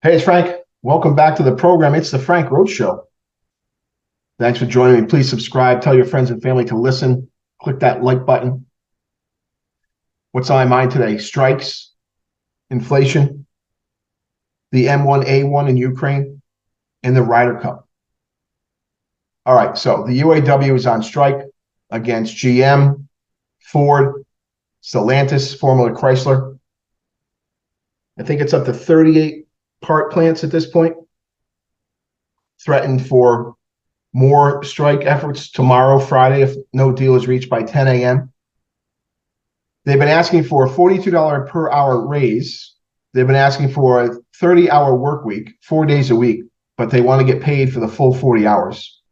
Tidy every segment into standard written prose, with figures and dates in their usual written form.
Hey, it's Frank. Welcome back to the program. It's the Frank Roche Show. Thanks for joining me. Please subscribe. Tell your friends and family to listen. Click that like button. What's on my mind today? Strikes, inflation, the M1A1 in Ukraine, and the Ryder Cup. All right, so the UAW is on strike against GM, Ford, Stellantis, formerly Chrysler. I think it's up to 38 part plants at this point, threatened for more strike efforts tomorrow, Friday, if no deal is reached by 10 a.m. They've been asking for a $42 per hour raise. They've been asking for a 30-hour work week, 4 days a week, but they want to get paid for the full 40 hours.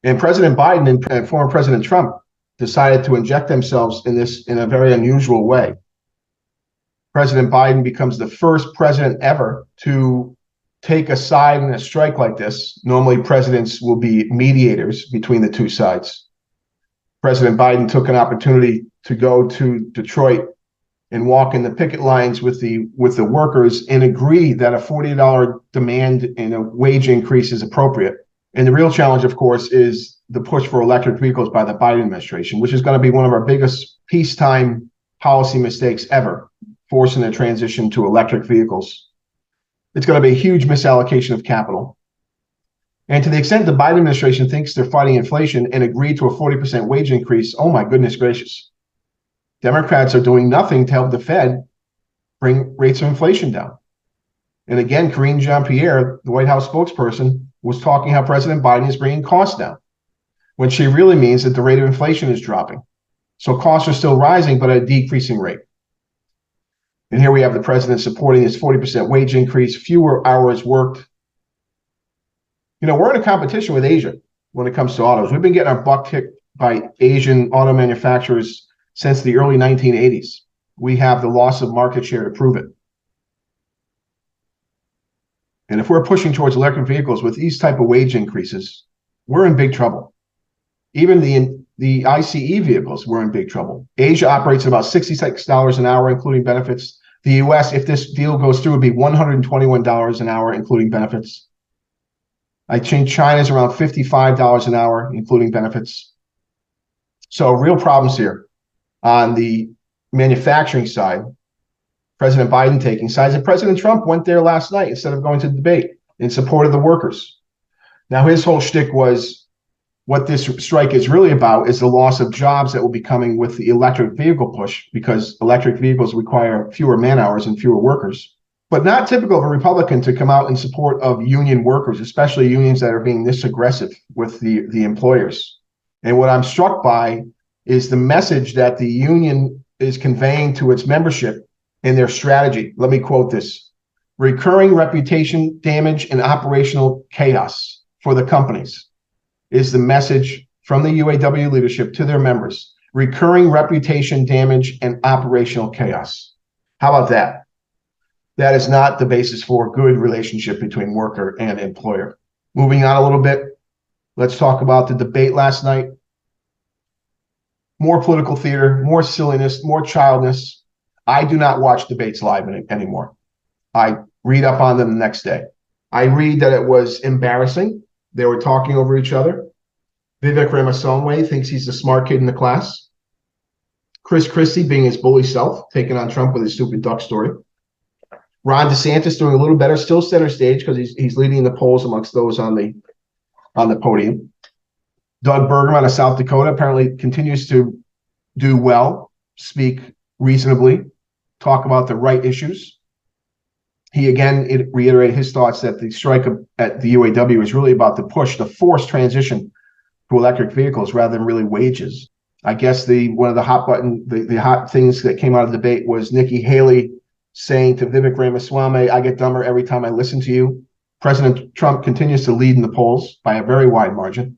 And President Biden and former President Trump decided to inject themselves in this in a very unusual way. President Biden becomes the first president ever to take a side in a strike like this. Normally, presidents will be mediators between the two sides. President Biden took an opportunity to go to Detroit and walk in the picket lines with the workers and agree that a $40 demand and a wage increase is appropriate. And the real challenge, of course, is the push for electric vehicles by the Biden administration, which is going to be one of our biggest peacetime policy mistakes ever, forcing the transition to electric vehicles. It's going to be a huge misallocation of capital. And to the extent the Biden administration thinks they're fighting inflation and agreed to a 40% wage increase, oh my goodness gracious. Democrats are doing nothing to help the Fed bring rates of inflation down. And again, Karine Jean-Pierre, the White House spokesperson, was talking how President Biden is bringing costs down, when she really means that the rate of inflation is dropping. So costs are still rising, but at a decreasing rate. And here we have the president supporting this 40% wage increase, fewer hours worked. You know, we're in a competition with Asia when it comes to autos. We've been getting our butt kicked by Asian auto manufacturers since the early 1980s. We have the loss of market share to prove it. And if we're pushing towards electric vehicles with these type of wage increases, we're in big trouble. Even the ICE vehicles, we're in big trouble. Asia operates at about $66 an hour, including benefits. The US, if this deal goes through, would be $121 an hour, including benefits. I think China's around $55 an hour, including benefits. So real problems here on the manufacturing side. President Biden taking sides, and President Trump went there last night instead of going to the debate in support of the workers. Now, his whole shtick was what this strike is really about is the loss of jobs that will be coming with the electric vehicle push, because electric vehicles require fewer man hours and fewer workers. But not typical of a Republican to come out in support of union workers, especially unions that are being this aggressive with the employers. And what I'm struck by is the message that the union is conveying to its membership in their strategy. Let me quote this: recurring reputation damage and operational chaos for the companies is the message from the UAW leadership to their members. Recurring reputation damage and operational chaos. How about that? That is not the basis for a good relationship between worker and employer. Moving on a little bit, let's talk about the debate last night. More political theater, more silliness, more childness. I do not watch debates live anymore. I read up on them the next day. I read that it was embarrassing. They were talking over each other. Vivek Ramaswamy thinks he's the smart kid in the class. Chris Christie being his bully self, taking on Trump with his stupid duck story. Ron DeSantis doing a little better, still center stage because he's leading the polls amongst those on the podium. Doug Burgum of South Dakota apparently continues to do well, speak reasonably, talk about the right issues. He again reiterated his thoughts that the strike at the UAW is really about the forced transition to electric vehicles rather than really wages. I guess one of the hot things that came out of the debate was Nikki Haley saying to Vivek Ramaswamy, "I get dumber every time I listen to you." President Trump continues to lead in the polls by a very wide margin.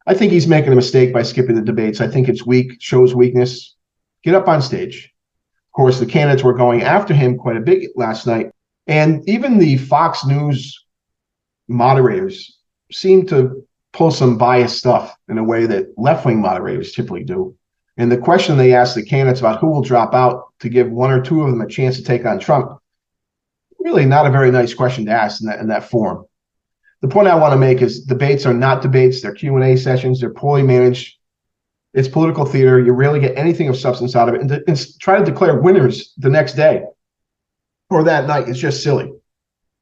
I think he's making a mistake by skipping the debates. I think it's weak, shows weakness. Get up on stage. Of course, the candidates were going after him quite a bit last night. And even the Fox News moderators seem to pull some biased stuff in a way that left-wing moderators typically do. And the question they asked the candidates about who will drop out to give one or two of them a chance to take on Trump really not a very nice question to ask in that forum. The point I want to make is debates are not debates. They're Q&A sessions. They're poorly managed. It's political theater. You rarely get anything of substance out of it. And try to declare winners the next day or that night is just silly.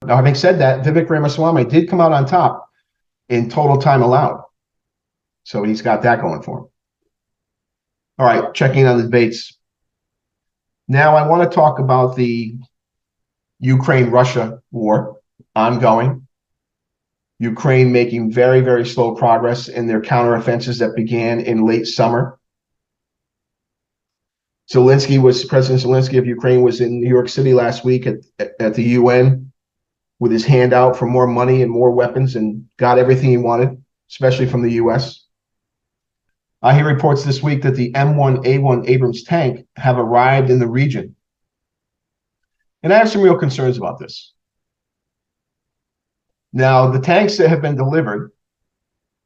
Now, having said that, Vivek Ramaswamy did come out on top in total time allowed. So he's got that going for him. All right, checking on the debates. Now I want to talk about the Ukraine-Russia war ongoing. Ukraine making very, very slow progress in their counteroffensives that began in late summer. President Zelensky of Ukraine was in New York City last week at the UN with his hand out for more money and more weapons and got everything he wanted, especially from the US. I hear reports this week that the M1A1 Abrams tank have arrived in the region. And I have some real concerns about this. Now, the tanks that have been delivered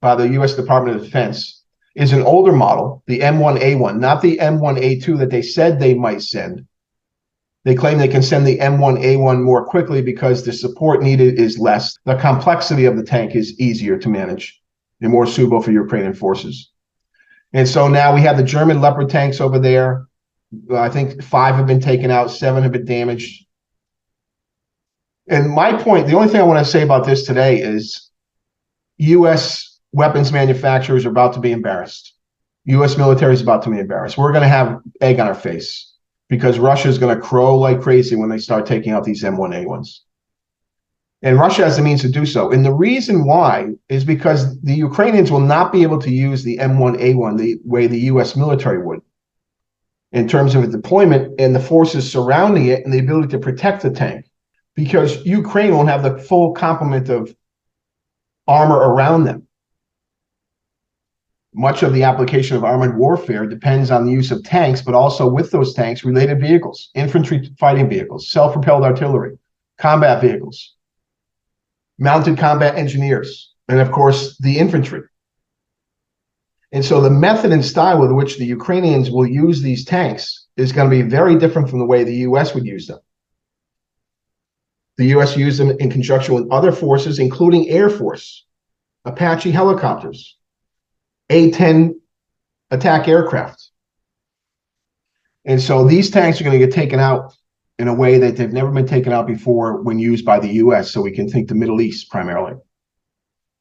by the U.S. Department of Defense is an older model, the M1A1, not the M1A2 that they said they might send. They claim they can send the M1A1 more quickly because the support needed is less. The complexity of the tank is easier to manage and more suitable for Ukrainian forces. And so now we have the German Leopard tanks over there. I think 5 have been taken out, 7 have been damaged. And my point, the only thing I want to say about this today is U.S. weapons manufacturers are about to be embarrassed. U.S. military is about to be embarrassed. We're going to have egg on our face because Russia is going to crow like crazy when they start taking out these M1A1s. And Russia has the means to do so. And the reason why is because the Ukrainians will not be able to use the M1A1 the way the U.S. military would in terms of its deployment and the forces surrounding it and the ability to protect the tank, because Ukraine won't have the full complement of armor around them. Much of the application of armored warfare depends on the use of tanks, but also with those tanks, related vehicles, infantry fighting vehicles, self-propelled artillery, combat vehicles, mounted combat engineers, and of course, the infantry. And so the method and style with which the Ukrainians will use these tanks is going to be very different from the way the U.S. would use them. The U.S. used them in conjunction with other forces, including Air Force, Apache helicopters, A-10 attack aircraft. And so these tanks are going to get taken out in a way that they've never been taken out before when used by the U.S., so we can think the Middle East primarily.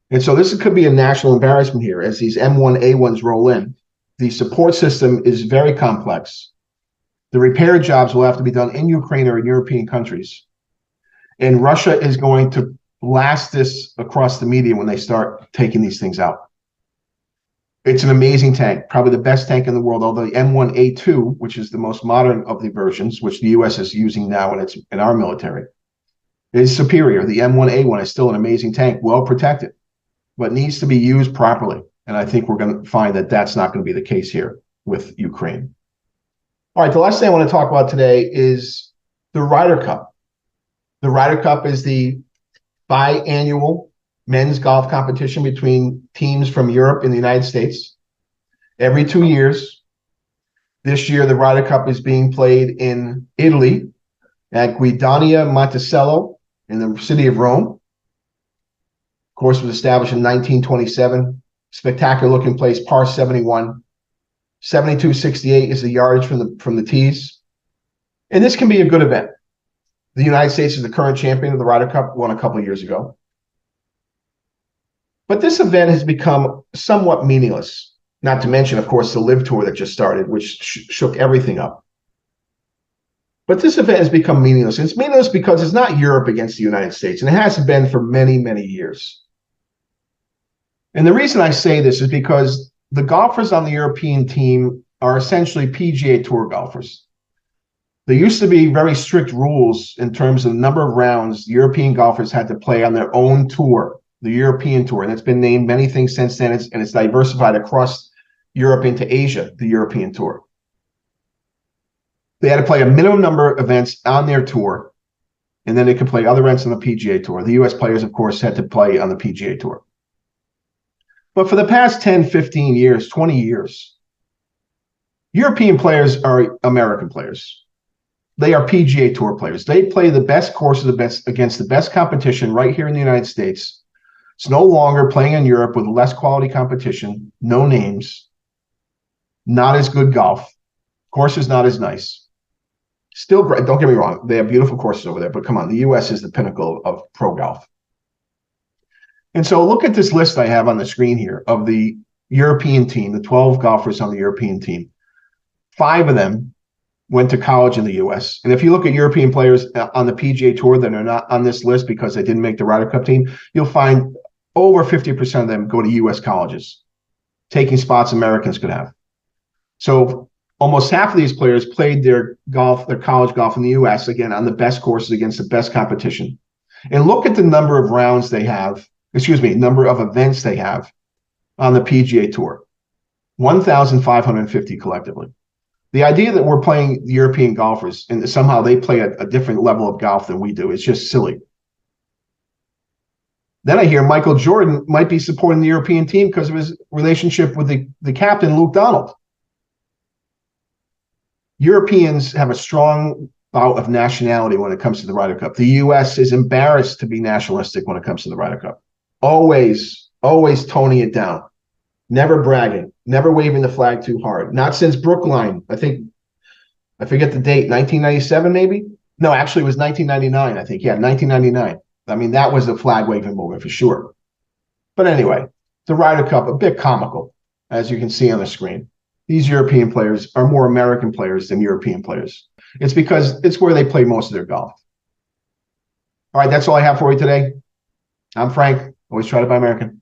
And so this could be a national embarrassment here as these M1A1s roll in. The support system is very complex. The repair jobs will have to be done in Ukraine or in European countries. And Russia is going to blast this across the media when they start taking these things out. It's an amazing tank, probably the best tank in the world, although the M1A2, which is the most modern of the versions, which the U.S. is using now in our military, is superior. The M1A1 is still an amazing tank, well protected, but needs to be used properly. And I think we're going to find that that's not going to be the case here with Ukraine. All right, the last thing I want to talk about today is the Ryder Cup. The Ryder Cup is the biannual men's golf competition between teams from Europe and the United States. Every 2 years. This year, the Ryder Cup is being played in Italy at Guidonia Monticello in the city of Rome. Of course, it was established in 1927. Spectacular looking place, par 71. 72.68 is the yardage from the tees. And this can be a good event. The United States is the current champion of the Ryder Cup, won a couple of years ago. But this event has become somewhat meaningless, not to mention, of course, the Live Tour that just started, which shook everything up. But this event has become meaningless. And it's meaningless because it's not Europe against the United States, and it hasn't been for many, many years. And the reason I say this is because the golfers on the European team are essentially PGA Tour golfers. There used to be very strict rules in terms of the number of rounds European golfers had to play on their own tour, the European Tour. And it's been named many things since then, and it's diversified across Europe into Asia, the European Tour. They had to play a minimum number of events on their tour, and then they could play other events on the PGA Tour. The U.S. players, of course, had to play on the PGA Tour. But for the past 10, 15 years, 20 years, European players are American players. They are PGA Tour players. They play the best courses, against the best competition right here in the United States. It's no longer playing in Europe with less quality competition, no names, not as good golf. Course is not as nice. Still great. Don't get me wrong. They have beautiful courses over there, but come on, the U.S. is the pinnacle of pro golf. And so look at this list I have on the screen here of the European team, the 12 golfers on the European team. 5 of them went to college in the U.S. And if you look at European players on the PGA Tour that are not on this list because they didn't make the Ryder Cup team, you'll find over 50% of them go to U.S. colleges, taking spots Americans could have. So almost half of these players played their college golf in the U.S., again, on the best courses against the best competition. And look at the number of rounds they have, number of events they have on the PGA Tour, 1,550 collectively. The idea that we're playing European golfers and somehow they play a different level of golf than we do is just silly. Then I hear Michael Jordan might be supporting the European team because of his relationship with the captain, Luke Donald. Europeans have a strong bout of nationality when it comes to the Ryder Cup. The U.S. is embarrassed to be nationalistic when it comes to the Ryder Cup. Always toning it down. Never bragging. Never waving the flag too hard. Not since Brookline. I forget the date, 1997 maybe? No, actually it was 1999, I think. Yeah, 1999. I mean, that was the flag waving movement for sure. But anyway, the Ryder Cup, a bit comical, as you can see on the screen. These European players are more American players than European players. It's because it's where they play most of their golf. All right, that's all I have for you today. I'm Frank. Always try to buy American.